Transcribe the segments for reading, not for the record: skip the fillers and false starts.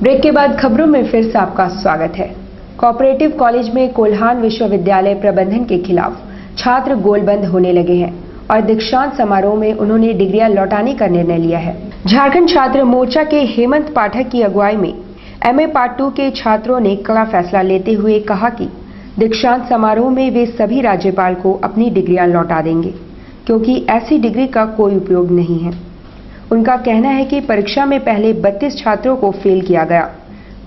Break के बाद खबरों में फिर से आपका स्वागत है। कोऑपरेटिव कॉलेज में कोल्हान विश्वविद्यालय प्रबंधन के खिलाफ छात्र गोलबंद होने लगे हैं और दीक्षांत समारोह में उन्होंने डिग्रियां लौटाने का निर्णय लिया है। झारखंड छात्र मोर्चा के हेमंत पाठक की अगुवाई में एमए पार्ट 2 के छात्रों ने कड़ा फैसला लेते हुए कहा कि दीक्षांत समारोह में वे सभी राज्यपाल को अपनी डिग्रियां लौटा देंगे, क्योंकि ऐसी डिग्री का कोई उपयोग नहीं है। उनका कहना है कि परीक्षा में पहले 32 छात्रों को फेल किया गया,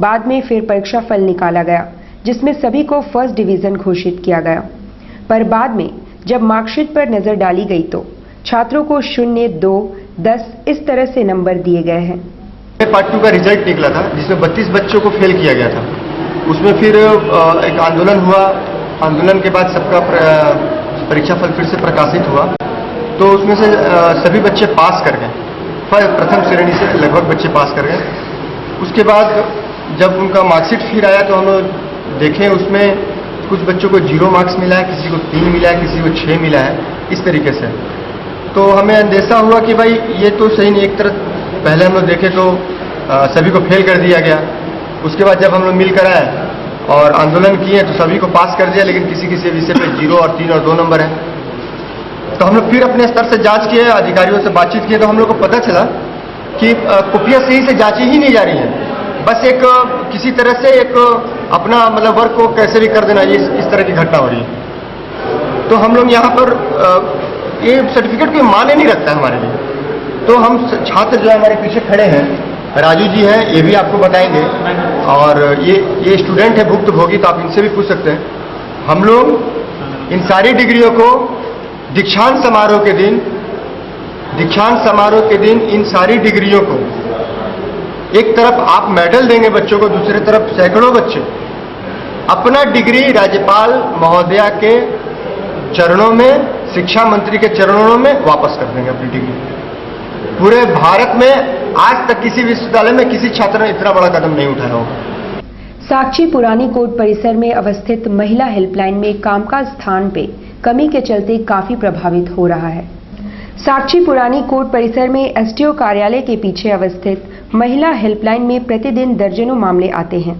बाद में फिर परीक्षा फल निकाला गया जिसमें सभी को फर्स्ट डिवीजन घोषित किया गया, पर बाद में जब मार्कशीट पर नजर डाली गई तो छात्रों को 0, 2, 10 इस तरह से नंबर दिए गए हैं। पार्ट 2 का रिजल्ट निकला था जिसमें 32 बच्चों को फेल किया गया था। उसमें फिर एक आंदोलन हुआ। आंदोलन के बाद सबका परीक्षा फल फिर से प्रकाशित हुआ, तो उसमें से सभी बच्चे पास कर गए। प्रथम श्रेणी से लगभग बच्चे पास कर गए। उसके बाद जब उनका मार्कशीट फिर आया तो हम देखें उसमें कुछ बच्चों को 0 मार्क्स मिला है, किसी को 3 मिला है, किसी को 6 मिला है, इस तरीके से। तो हमें अंदेशा हुआ कि भाई ये तो सही नहीं। एक तरफ पहले हम लोग देखे तो सभी को फेल कर दिया गया। उसके बाद जब हम लोग मिलकर आए और आंदोलन किए तो सभी को पास कर दिया, लेकिन किसी किसी विषय पे 0 और 3 और 2 नंबर है। तो हम लोग फिर अपने स्तर से जांच किए, अधिकारियों से बातचीत किए, तो हम लोग को पता चला कि कॉपियां सही से जांची ही नहीं जा रही हैं। बस एक किसी तरह से एक अपना मतलब वर्क को कैसे भी कर देना, ये इस तरह की घटना हो रही है। तो हम लोग यहाँ पर ये सर्टिफिकेट कोई माने नहीं रखता है हमारे लिए। तो हम छात्र जो है हमारे पीछे खड़े हैं, राजू जी हैं, ये भी आपको बताएंगे, और ये स्टूडेंट है भुक्तभोगी, तो आप इनसे भी पूछ सकते हैं। हम लोग इन सारी डिग्रियों को दीक्षांत समारोह के दिन इन सारी डिग्रियों को एक तरफ आप मेडल देंगे बच्चों को, दूसरी तरफ सैकड़ों बच्चे अपना डिग्री राज्यपाल महोदया के चरणों में, शिक्षा मंत्री के चरणों में वापस कर देंगे अपनी डिग्री। पूरे भारत में आज तक किसी विश्वविद्यालय में किसी छात्र ने इतना बड़ा कदम नहीं उठाया होगा। साक्षी पुरानी कोर्ट परिसर में अवस्थित महिला हेल्पलाइन में कामकाज स्थान पे कमी के चलते काफी प्रभावित हो रहा है। साक्षी पुरानी कोर्ट परिसर में एसडीओ कार्यालय के पीछे अवस्थित महिला हेल्पलाइन में प्रतिदिन दर्जनों मामले आते हैं,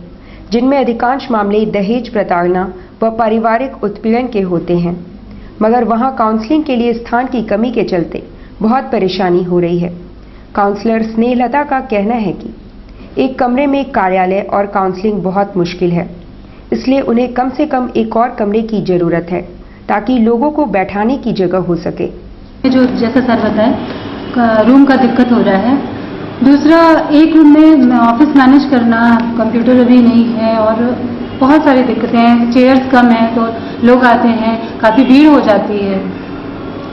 जिनमें अधिकांश मामले दहेज प्रताड़ना व पारिवारिक उत्पीड़न के होते हैं, मगर वहां काउंसलिंग के लिए स्थान की कमी के चलते बहुत परेशानी हो रही है। काउंसलर स्नेहलता का कहना है कि एक कमरे में कार्यालय और काउंसलिंग बहुत मुश्किल है, इसलिए उन्हें कम से कम एक और कमरे की जरूरत है ताकि लोगों को बैठाने की जगह हो सके। जो जैसा सर बताए रूम का दिक्कत हो रहा है। दूसरा, एक रूम में ऑफिस मैनेज करना, कंप्यूटर अभी नहीं है और बहुत सारी दिक्कतें हैं। चेयर्स कम है तो लोग आते हैं, काफ़ी भीड़ हो जाती है।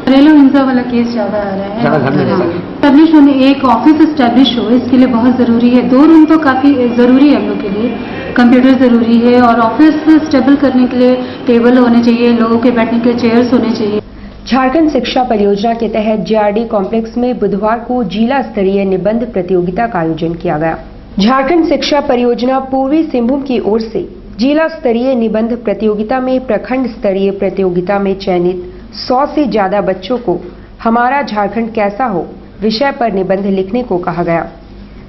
घरेलू हिंसा वाला केस ज़्यादा आ रहा है। स्टैब्लिश होने, एक ऑफिस स्टैब्लिश हो, इसके लिए बहुत ज़रूरी है। 2 रूम तो काफ़ी ज़रूरी है हम लोग के लिए। कंप्यूटर ज़रूरी है और ऑफिस स्टेबल करने के लिए टेबल होने चाहिए, लोगों के बैठने के लिए चेयर्स होने चाहिए। झारखंड शिक्षा परियोजना के तहत जेआरडी कॉम्प्लेक्स में बुधवार को जिला स्तरीय निबंध प्रतियोगिता का आयोजन किया गया। झारखंड शिक्षा परियोजना पूर्वी सिंहभूम की ओर से जिला स्तरीय निबंध प्रतियोगिता में प्रखंड स्तरीय प्रतियोगिता में चयनित 100 से ज्यादा बच्चों को हमारा झारखंड कैसा हो विषय पर निबंध लिखने को कहा गया।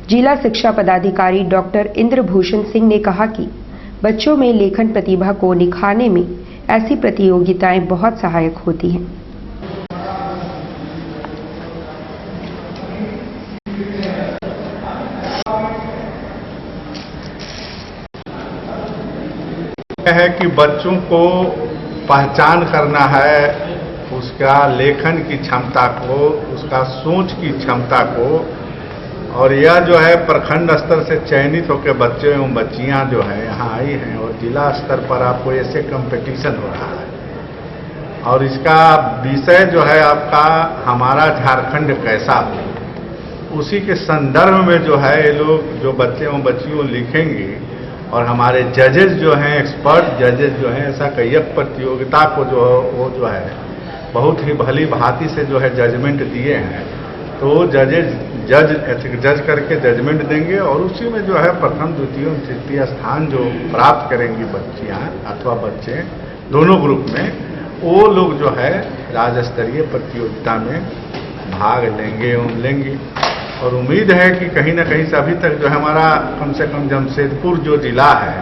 जिला शिक्षा पदाधिकारी डॉक्टर इंद्रभूषण सिंह ने कहा कि बच्चों में लेखन प्रतिभा को निखारने में ऐसी प्रतियोगिताएं बहुत सहायक होती हैं। है कि बच्चों को पहचान करना है, उसका लेखन की क्षमता को, उसका सोच की क्षमता को, और यह जो है प्रखंड स्तर से चयनित होकर बच्चे एवं बच्चियां जो है यहाँ आई हैं और जिला स्तर पर आपको ऐसे कंपटीशन हो रहा है। और इसका विषय जो है आपका हमारा झारखंड कैसा हो, उसी के संदर्भ में जो है ये लोग जो बच्चे एवं बच्चियों लिखेंगे और हमारे जजेस जो हैं, एक्सपर्ट जजेस जो हैं, ऐसा कई प्रतियोगिता को वो जो है बहुत ही भली भांति से जो है जजमेंट दिए हैं। तो जज करके जजमेंट देंगे और उसी में जो है प्रथम, द्वितीय और तृतीय स्थान जो प्राप्त करेंगी बच्चियां अथवा बच्चे दोनों ग्रुप में, वो लोग जो है राज्य स्तरीय प्रतियोगिता में भाग लेंगे एवं लेंगे। और उम्मीद है कि कहीं ना कहीं से अभी तक जो है हमारा कम से कम जमशेदपुर जो जिला है,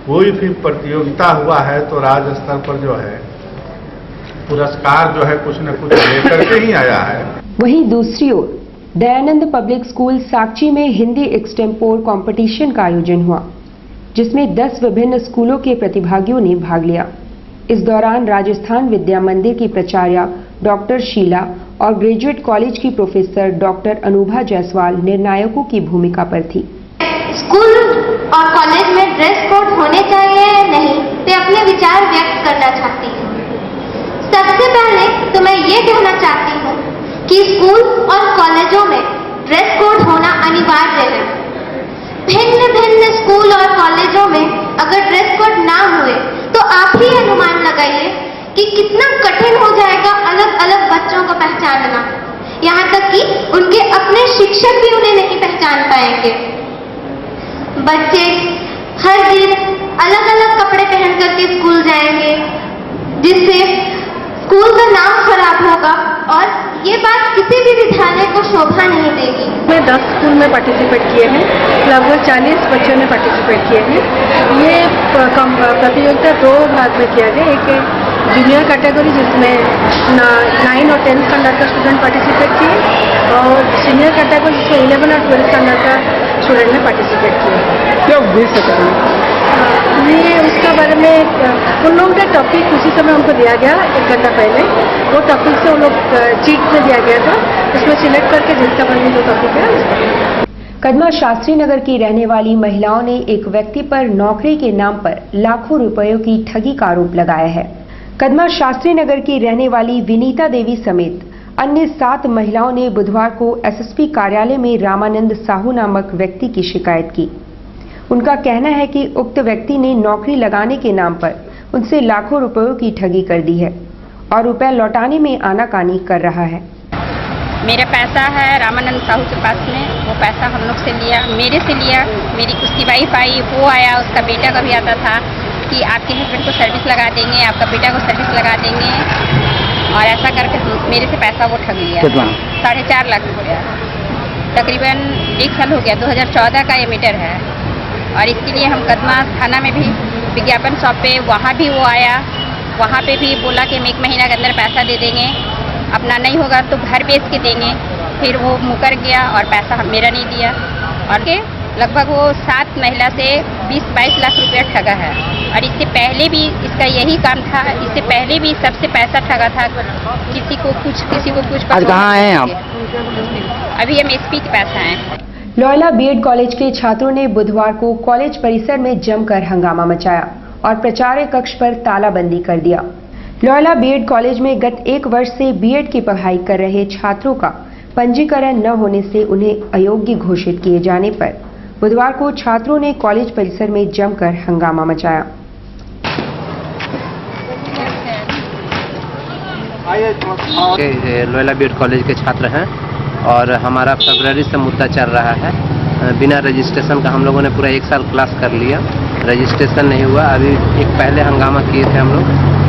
कोई भी प्रतियोगिता हुआ है तो राज्य स्तर पर जो है पुरस्कार जो है कुछ न कुछ लेकर के ही आया है। वहीं दूसरी ओर दयानंद पब्लिक स्कूल साकची में हिंदी एक्सटेम्पोर कंपटीशन का आयोजन हुआ, जिसमें 10 विभिन्न स्कूलों के प्रतिभागियों ने भाग लिया। इस दौरान राजस्थान विद्या मंदिर की प्राचार्य डॉक्टर शीला और ग्रेजुएट कॉलेज की प्रोफेसर डॉक्टर अनुभा जायसवाल निर्णायकों की भूमिका पर थी। स्कूल और कॉलेज में ड्रेस कोड होने चाहिए या नहीं, मैं अपने विचार व्यक्त करना चाहती हूँ। सबसे पहले तो मैं ये कहना चाहती हूँ कि स्कूल और कॉलेजों में ड्रेस कोड होना अनिवार्य है। भिन्न भिन्न स्कूल और कॉलेजों में अगर ड्रेस कोड ना हुए तो आप ही अनुमान लगाइए कि कितना कठिन हो जाएगा अलग अलग बच्चों को पहचानना। यहाँ तक कि उनके अपने शिक्षक भी उन्हें नहीं पहचान पाएंगे। बच्चे हर दिन अलग अलग कपड़े पहन करके स्कूल जाएंगे, जिससे स्कूल का नाम खराब होगा और ये बात किसी भी विद्यालय को शोभा नहीं देगी। मैं 10 स्कूल में पार्टिसिपेट किए हैं, लगभग 40 बच्चों ने पार्टिसिपेट किए हैं। ये प्रतियोगिता 2 भाग में किया गया। एक जूनियर कैटेगरी जिसमें 9 और 10 स्टैंडर्ड का स्टूडेंट पार्टिसिपेट किए और सीनियर कैटेगरी जिसमें 11 और 12 स्टैंडर्ड का स्टूडेंट ने पार्टिसिपेट किए। क्या उद्देश्य है? ये उसके बारे में उन लोगों का टॉपिक उसी समय उनको दिया गया 1 घंटा पहले। वो टॉपिक से उन लोग चीट में दिया गया था, उसमें सिलेक्ट करके जिसका बनी जो टॉपिक है। कदमा शास्त्री नगर की रहने वाली महिलाओं ने एक व्यक्ति पर नौकरी के नाम पर लाखों रुपयों की ठगी का आरोप लगाया है। कदमा शास्त्री नगर की रहने वाली विनीता देवी समेत अन्य 7 महिलाओं ने बुधवार को एसएसपी कार्यालय में रामानंद साहू नामक व्यक्ति की शिकायत की। उनका कहना है कि उक्त व्यक्ति ने नौकरी लगाने के नाम पर उनसे लाखों रुपयों की ठगी कर दी है और रुपए लौटाने में आनाकानी कर रहा है। मेरा पैसा है रामानंद साहू के पास में, वो पैसा हम लोग से लिया, मेरे से लिया। मेरी उसकी वाइफ आई, वो आया, उसका बेटा का भी आता था कि आपके हस्बैंड को सर्विस लगा देंगे, आपका बेटा को सर्विस लगा देंगे, और ऐसा करके मेरे से पैसा वो ठग लिया। 4.5 लाख रुपया। तकरीबन 1 साल हो गया, 2014 का ये मैटर है। और इसके लिए हम कदमा थाना में भी विज्ञापन सौंपे, वहाँ भी वो आया, वहाँ पे भी बोला कि हम 1 महीना के अंदर पैसा दे देंगे, अपना नहीं होगा तो घर बेच के देंगे। फिर वो मुकर गया और पैसा मेरा नहीं दिया, और के लगभग वो 7 महिला से 20-22 लाख रुपया ठगा है। और इससे पहले भी इसका यही काम था, इससे पहले भी सबसे पैसा ठगा था, किसी को कुछ। आज कहाँ हैं आप? अभी हम एसपी के पास आए हैं। लॉयला बीएड कॉलेज के छात्रों ने बुधवार को कॉलेज परिसर में जमकर हंगामा मचाया और प्राचार्य कक्ष पर तालाबंदी कर दिया। लॉयला बीएड कॉलेज में गत 1 वर्ष से बीएड की पढ़ाई कर रहे छात्रों का पंजीकरण न होने से उन्हें अयोग्य घोषित किए जाने पर बुधवार को छात्रों ने कॉलेज परिसर में जमकर हंगामा मचाया। लॉयला बीएड कॉलेज के छात्र हैं और हमारा फरवरी से मुद्दा चल रहा है। बिना रजिस्ट्रेशन का हम लोगों ने पूरा 1 साल क्लास कर लिया, रजिस्ट्रेशन नहीं हुआ। अभी एक पहले हंगामा किए थे हम लोग,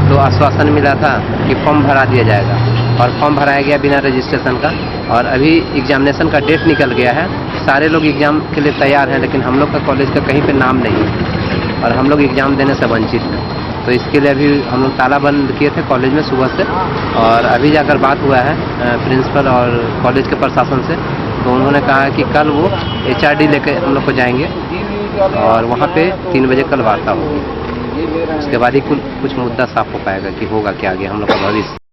तो आश्वासन मिला था कि फॉर्म भरा दिया जाएगा और फॉर्म भराया गया बिना रजिस्ट्रेशन का। और अभी एग्जामिनेशन का डेट निकल गया है, सारे लोग एग्जाम के लिए तैयार हैं, लेकिन हम लोग का कॉलेज का कहीं पे नाम नहीं है और हम लोग एग्जाम देने से वंचित हैं। तो इसके लिए अभी हम लोग ताला बंद किए थे कॉलेज में सुबह से, और अभी जाकर बात हुआ है प्रिंसिपल और कॉलेज के प्रशासन से, तो उन्होंने कहा कि कल वो HRD लेकर हम लोग को जाएंगे और वहाँ पे 3 बजे कल वार्ता होगी। उसके बाद ही कुछ मुद्दा साफ हो पाएगा कि होगा क्या आगे हम लोग का भविष्य।